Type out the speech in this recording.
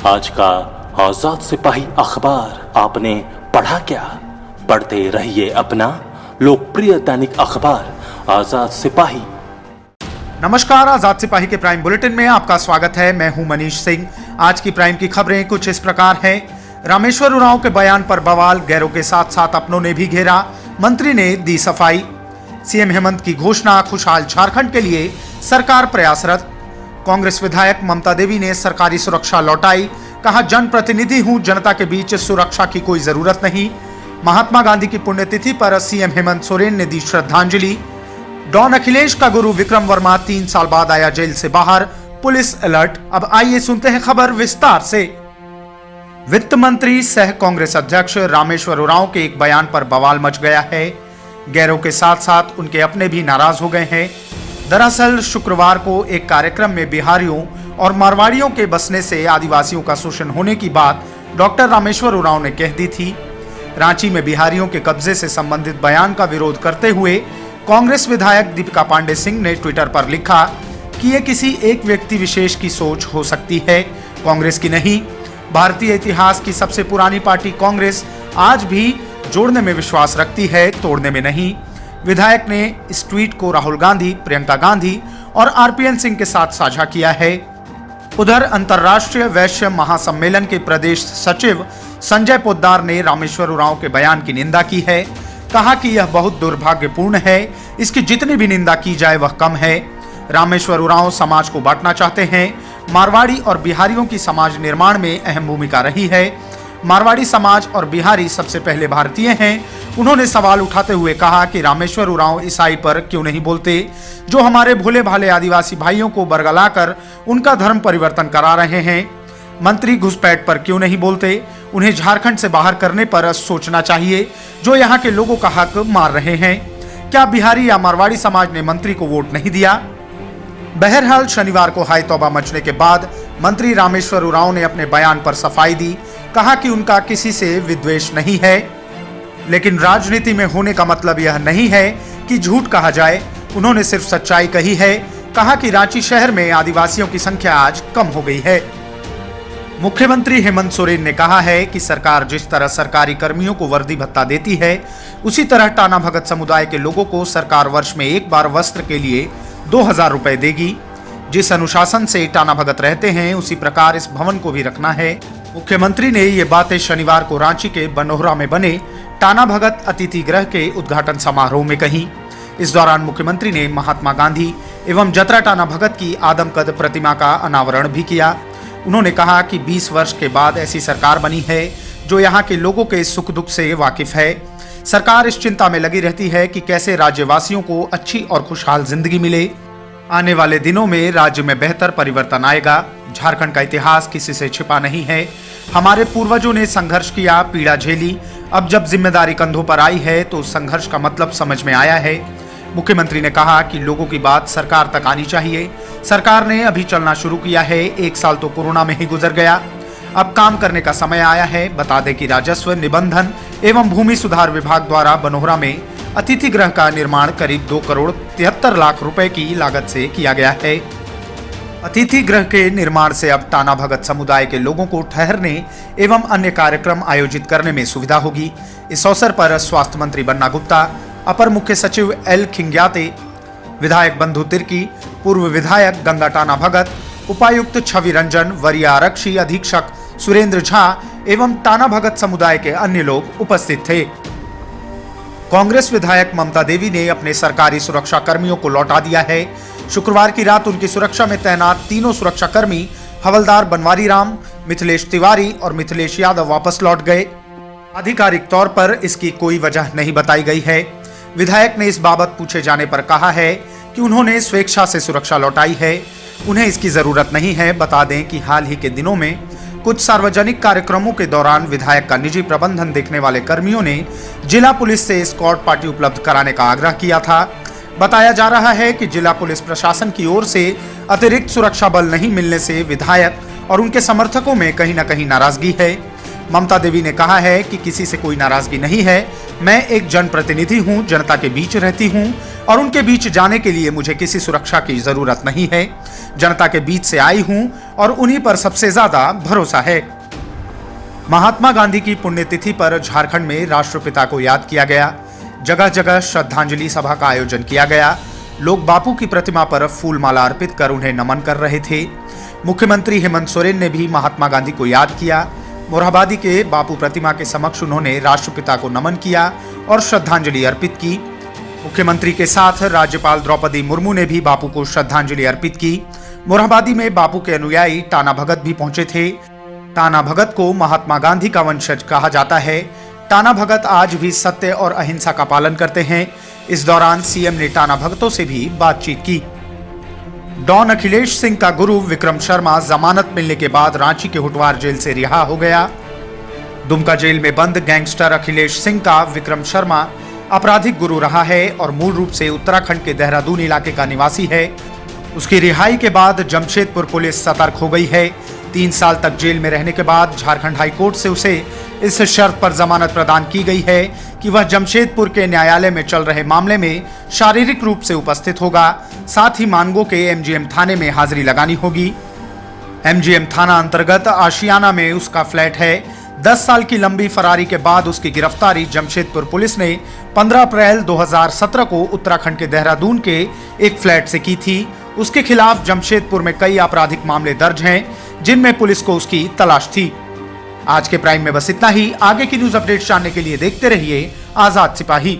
आज का आजाद सिपाही अखबार आपने पढ़ा क्या? पढ़ते रहिए अपना लोकप्रिय दैनिक अखबार आजाद सिपाही। नमस्कार, आजाद सिपाही के प्राइम बुलेटिन में आपका स्वागत है। मैं हूं मनीष सिंह। आज की प्राइम की खबरें कुछ इस प्रकार हैं। रामेश्वर उरांव के बयान पर बवाल, गैरों के साथ साथ अपनों ने भी घेरा, मंत्री ने दी सफाई। सीएम हेमंत की घोषणा, खुशहाल झारखंड के लिए सरकार प्रयासरत। कांग्रेस विधायक ममता देवी ने सरकारी सुरक्षा लौटाई, कहा जनप्रतिनिधि हूं, जनता के बीच सुरक्षा की कोई जरूरत नहीं। महात्मा गांधी की पुण्यतिथि पर सीएम हेमंत सोरेन ने दी श्रद्धांजलि। डॉन अखिलेश का गुरु विक्रम वर्मा 3 साल बाद आया जेल से बाहर, पुलिस अलर्ट। अब आइए सुनते हैं खबर विस्तार से। वित्त मंत्री सह कांग्रेस अध्यक्ष रामेश्वर उरांव के एक बयान पर बवाल मच गया है। गैरों के साथ साथ उनके अपने भी नाराज हो गए हैं। दरअसल शुक्रवार को एक कार्यक्रम में बिहारियों और मारवाड़ियों के बसने से आदिवासियों का शोषण होने की बात डॉक्टर रामेश्वर उरांव ने कह दी थी। रांची में बिहारियों के कब्जे से संबंधित बयान का विरोध करते हुए कांग्रेस विधायक दीपिका पांडे सिंह ने ट्विटर पर लिखा कि यह किसी एक व्यक्ति विशेष की सोच हो सकती है, कांग्रेस की नहीं। भारतीय इतिहास की सबसे पुरानी पार्टी कांग्रेस आज भी जोड़ने में विश्वास रखती है, तोड़ने में नहीं। विधायक ने इस ट्वीट को राहुल गांधी, प्रियंका गांधी और आरपीएन सिंह के साथ साझा किया है। उधर अंतर्राष्ट्रीय वैश्य महासम्मेलन के प्रदेश सचिव संजय पोद्दार ने रामेश्वर उरांव के बयान की निंदा की है। कहा कि यह बहुत दुर्भाग्यपूर्ण है, इसकी जितनी भी निंदा की जाए वह कम है। रामेश्वर उरांव समाज को बांटना चाहते हैं। मारवाड़ी और बिहारियों की समाज निर्माण में अहम भूमिका रही है। मारवाड़ी समाज और बिहारी सबसे पहले भारतीय हैं। उन्होंने सवाल उठाते हुए कहा कि रामेश्वर उरांव ईसाई पर क्यों नहीं बोलते, जो हमारे भोले भाले आदिवासी भाइयों को बरगलाकर उनका धर्म परिवर्तन करा रहे हैं। मंत्री घुसपैठ पर क्यों नहीं बोलते, उन्हें झारखंड से बाहर करने पर सोचना चाहिए, जो यहाँ के लोगों का हक मार रहे हैं। क्या बिहारी या मारवाड़ी समाज ने मंत्री को वोट नहीं दिया? बहरहाल शनिवार को हाई तौबा मचने के बाद मंत्री रामेश्वर उरांव ने अपने बयान पर सफाई दी। कहा कि उनका किसी से विद्वेष नहीं है, लेकिन राजनीति में होने का मतलब यह नहीं है कि झूठ कहा जाए। उन्होंने सिर्फ सच्चाई कही है। कहा कि रांची शहर में आदिवासियों की संख्या आज कम हो गई है। मुख्यमंत्री हेमंत सोरेन ने कहा है कि सरकार जिस तरह सरकारी कर्मियों को वर्दी भत्ता देती है, उसी तरह टाना भगत समुदाय के लोगों को सरकार वर्ष में एक बार वस्त्र के लिए 2000 रुपए देगी। जिस अनुशासन से टाना भगत रहते हैं, उसी प्रकार इस भवन को भी रखना है। मुख्यमंत्री ने ये बातें शनिवार को रांची के बनोहरा में बने टाना भगत अतिथि गृह के उद्घाटन समारोह में कही। इस दौरान मुख्यमंत्री ने महात्मा गांधी एवं जतरा टाना भगत की आदमकद प्रतिमा का अनावरण भी किया। उन्होंने कहा कि 20 वर्ष के बाद ऐसी सरकार बनी है जो यहाँ के लोगों के सुख दुख से वाकिफ है। सरकार इस चिंता में लगी रहती है कि कैसे राज्यवासियों को अच्छी और खुशहाल जिंदगी मिले। आने वाले दिनों में राज्य में बेहतर परिवर्तन आएगा। झारखंड का इतिहास किसी से छिपा नहीं है। हमारे पूर्वजों ने संघर्ष किया, पीड़ा झेली। अब जब जिम्मेदारी कंधों पर आई है तो संघर्ष का मतलब समझ में आया है। मुख्यमंत्री ने कहा कि लोगों की बात सरकार तक आनी चाहिए। सरकार ने अभी चलना शुरू किया है। 1 साल तो कोरोना में ही गुजर गया, अब काम करने का समय आया है। बता दें कि राजस्व, निबंधन एवं भूमि सुधार विभाग द्वारा बनोहरा में अतिथि गृह का निर्माण करीब 2 करोड़ 73 लाख रुपए की लागत से किया गया है। अतिथि गृह के निर्माण से अब टाना भगत समुदाय के लोगों को ठहरने एवं अन्य कार्यक्रम आयोजित करने में सुविधा होगी। इस अवसर पर स्वास्थ्य मंत्री बन्ना गुप्ता, अपर मुख्य सचिव एल खिंग्याते, विधायक बंधु तिर्की, पूर्व विधायक गंगा टाना भगत, उपायुक्त छवि रंजन, वरीय आरक्षी अधीक्षक सुरेंद्र झा एवं टाना भगत समुदाय के अन्य लोग उपस्थित थे। कांग्रेस विधायक ममता देवी ने अपने सरकारी सुरक्षा कर्मियों को लौटा दिया है। शुक्रवार की रात उनकी सुरक्षा में तैनात तीनों सुरक्षाकर्मी हवलदार बनवारी राम, मिथिलेश तिवारी और मिथिलेश यादव वापस लौट गए। आधिकारिक तौर पर इसकी कोई वजह नहीं बताई गई है। विधायक ने इस बाबत पूछे जाने पर कहा है कि उन्होंने स्वेच्छा से सुरक्षा लौटाई है, उन्हें इसकी जरूरत नहीं है। बता दें कि हाल ही के दिनों में कुछ सार्वजनिक कार्यक्रमों के दौरान विधायक का निजी प्रबंधन देखने वाले कर्मियों ने जिला पुलिस से एस्कॉर्ट पार्टी उपलब्ध कराने का आग्रह किया था। बताया जा रहा है कि जिला पुलिस प्रशासन की ओर से अतिरिक्त सुरक्षा बल नहीं मिलने से विधायक और उनके समर्थकों में कहीं न कहीं नाराजगी है। ममता देवी ने कहा है कि किसी से कोई नाराजगी नहीं है। मैं एक जनप्रतिनिधि हूं, जनता के बीच रहती हूं और उनके बीच जाने के लिए मुझे किसी सुरक्षा की जरूरत नहीं है। जनता के बीच से आई हूं और उन्हीं पर सबसे ज्यादा भरोसा है। महात्मा गांधी की पुण्यतिथि पर झारखंड में राष्ट्रपिता को याद किया गया। जगह जगह श्रद्धांजलि सभा का आयोजन किया गया। लोग बापू की प्रतिमा पर फूल माला अर्पित कर उन्हें नमन कर रहे थे। मुख्यमंत्री हेमंत सोरेन ने भी महात्मा गांधी को याद किया। मोरहाबादी के बापू प्रतिमा के समक्ष उन्होंने राष्ट्रपिता को नमन किया और श्रद्धांजलि अर्पित की। मुख्यमंत्री के साथ राज्यपाल द्रौपदी मुर्मू ने भी बापू को श्रद्धांजलि अर्पित की। मोरहाबादी में बापू के अनुयायी टाना भगत भी पहुंचे थे। टाना भगत को महात्मा गांधी का वंशज कहा जाता है। टाना भगत आज भी सत्य और अहिंसा का पालन करते हैं। इस दौरान सीएम ने टाना भगतों से भी बातचीत की। डॉन अखिलेश सिंह का गुरु विक्रम शर्मा जमानत मिलने के बाद रांची के हुटवार जेल से रिहा हो गया। दुमका जेल में बंद गैंगस्टर अखिलेश सिंह का विक्रम शर्मा आपराधिक गुरु रहा है और मूल रूप से उत्तराखंड के देहरादून इलाके का निवासी है। उसकी रिहाई के बाद जमशेदपुर पुलिस सतर्क हो गई है। 3 साल तक जेल में रहने के बाद झारखंड हाई कोर्ट से उसे इस शर्त पर जमानत प्रदान की गई है कि वह जमशेदपुर के न्यायालय में चल रहे मामले में शारीरिक रूप से उपस्थित होगा। साथ ही मानगो के एमजीएम थाने में हाजिरी लगानी होगी। एमजीएम थाना अंतर्गत आशियाना में उसका फ्लैट है। 10 साल की लंबी फरारी के बाद उसकी गिरफ्तारी जमशेदपुर पुलिस ने 15 अप्रैल 2017 को उत्तराखंड के देहरादून के एक फ्लैट से की थी। उसके खिलाफ जमशेदपुर में कई आपराधिक मामले दर्ज हैं, जिनमें पुलिस को उसकी तलाश थी। आज के प्राइम में बस इतना ही। आगे की न्यूज अपडेट्स जानने के लिए देखते रहिए आजाद सिपाही।